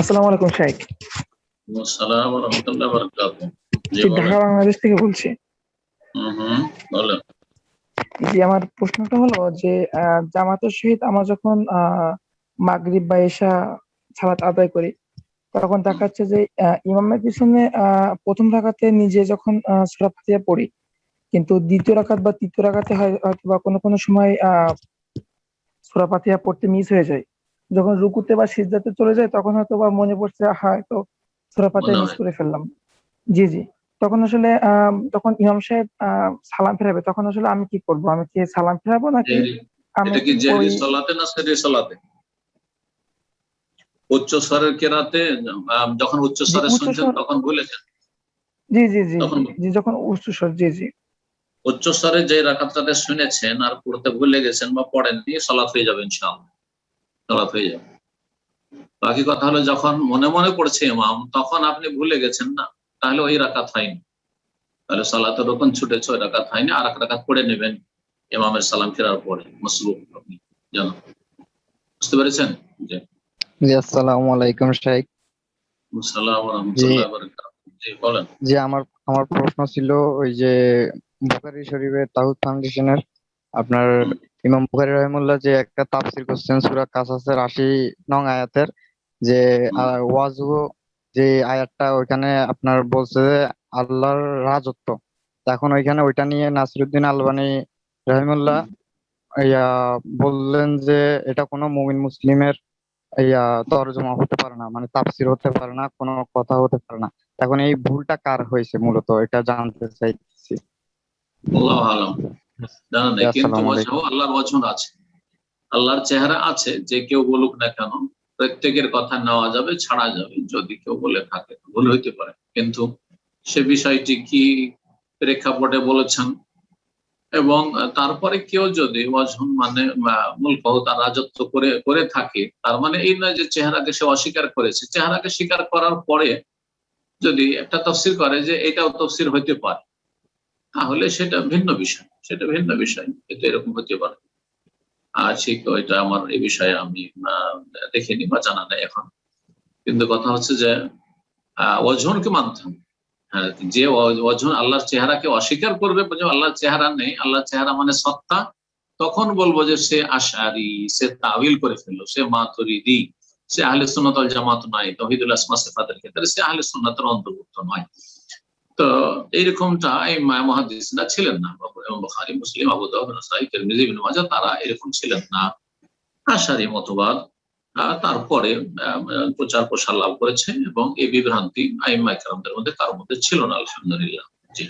আসসালামু আলাইকুম শাইখ। আসসালাম ওয়া রাহমাতুল্লাহি ওয়া বারাকাতুহু। জি বলেন। ঢাকা বাংলাদেশ থেকে বলছি। বলেন। জি, আমার প্রশ্নটা হলো যে জামাতের সহিত আমরা যখন মাগরিব বা এশা সালাত আদায় করি, তখন দেখা যাচ্ছে যে ইমামের পিছনে প্রথম রাকাতে নিজে যখন সূরা ফাতিহা পড়ি, কিন্তু দ্বিতীয় রাকাত বা তৃতীয় রাকাতে হয়তো বা কোনো সময় সূরা ফাতিহা পড়তে মিস হয়ে যায়। যখন রুকুতে বা সিজদাতে চলে যায় তখন হয়তো বা মনে পড়ছে হয়তো সূরা ফাতিহা মনে মিস হয় করে ফেললাম। জি, জি। তখন আসলে তখন ইমাম সাহেব সালাম ফেরাবে, তখন আসলে আমি কি করব? আমি কি সালাম ফেরাবো নাকি জেহরি, আমি এটা কি ওই জেহরি সালাতে না সেহরি সালাতে? উচ্চ স্বরের কেরাতে যখন উচ্চ জি স্বরে উচ্চ শুনছেন স্বর, তখন ভুলেছেন? জি, জি, জি, তখন জি, জি, যখন উচ্চ স্বর, জি, জি। উচ্চ স্বরে যে রাকাতটাতে শুনেছেন আর পড়তে ভুলে গেছেন বা পড়েননি, সালাত হয়ে যাবে ইনশাআল্লাহ, সালাত হয়ে যাবে। বাকি কথা হলো যখন মনে মনে পড়ছে ইমাম, তখন আপনি ভুলে গেছেন না, তাহলে ওই রাকাত হয়নি, তাহলে সালাতের রকম ছুটেছে, ওই রাকাত হয়নি, আর এক রাকাত পড়ে নেবেন ইমামের সালাম ফেরার পরে মসবুক আপনি জানো। বুঝতে পেরেছেন? জি। জি, আসসালামু আলাইকুম শাইখ। আসসালামু ওয়া জি, রাহমাতুল্লাহি ওয়া বারাকাতুহু। জি বলেন। জি, আমার আমার প্রশ্ন ছিল ওই যে বুখারী শরীফের তাওহীদ ফাউন্ডেশনের আপনার হুম, ইমাম বুখারী রাহিমাহুল্লাহ যে একটা তাফসীর করছেন সূরা কাসাসের ৮০ নং আয়াতের, যে হুম, ওয়াজু, যে আয়াতটা ওইখানে আপনার বলছে যে আল্লাহর রাজত্ব। তো এখন ওইখানে ওইটা নিয়ে নাসিরুদ্দিন আলবানী রাহিমাহুল্লাহ হুম। ইয়া বললেন যে এটা কোনো মুমিন মুসলিমের তরজমা হতে পারে না, মানে তাফসীর হতে পারে না, কোনো কথা হতে পারে না। এখন এই ভুলটা কার হয়েছে মূলত, এটা জানতে চাইছি। আল্লাহু আলাম, জানা জি, নেই, কিন্তু আসসালামু ওয়াজহ আলাইকুম। আল্লাহর ওয়াজহ আছে, আল্লাহর চেহারা আছে, যে কেউ বলুক না কেন প্রত্যেকের কথা নেওয়া যাবে, ছাড়া যাবে। যদি কেউ বলে থাকে ভুল হইতে পারে, কিন্তু সে বিষয়টি কি প্রেক্ষাপটে বলেছেন, এবং তারপরে কেউ যদি ওয়াজহুন মানে মুলক তার রাজত্ব করে করে থাকে, তার মানে এই নয় যে চেহারাকে সে অস্বীকার করেছে। চেহারাকে স্বীকার করার পরে যদি একটা তফসির করে যে এটাও তফসির হইতে পারে, তাহলে সেটা ভিন্ন বিষয়, সেটা ভিন্ন বিষয়, কিন্তু এরকম হতে পারে। আর ঠিক ওইটা আমার এই বিষয়ে আমি দেখিনি বা জানা নেই এখন, কিন্তু কথা হচ্ছে যে ওয়াজহনকে মানতে হবে। হ্যাঁ, যে ওয়াজহন আল্লাহর চেহারাকে অস্বীকার করবে, যে আল্লাহর চেহারা নেই, আল্লাহর চেহারা মানে সত্তা, তখন বলবো যে সে আশআরি, সে তাওয়িল করে ফেললো, সে মাতুরিদি, সে আহলে সুন্নাত ওয়াল জামাত নয়, তাওহীদুল আসমা সিফাতের ক্ষেত্রে সে আহলে সুন্নাতের অন্তর্ভুক্ত নয়। তো এইরকমটা এই মুহাদ্দিসরা ছিলেন না, এবং বুখারী, মুসলিম, আবু দাউদ, নাসাঈ, তিরমিজি, ইবনে মাজাহ, তারা এরকম ছিলেন না। আশারি মতবাদ তারপরে প্রচার প্রসার লাভ করেছে, এবং এই বিভ্রান্তি আইম্মায়ে কেরামদের মধ্যে কারোর মধ্যে ছিল না, আলহামদুলিল্লাহ। জি।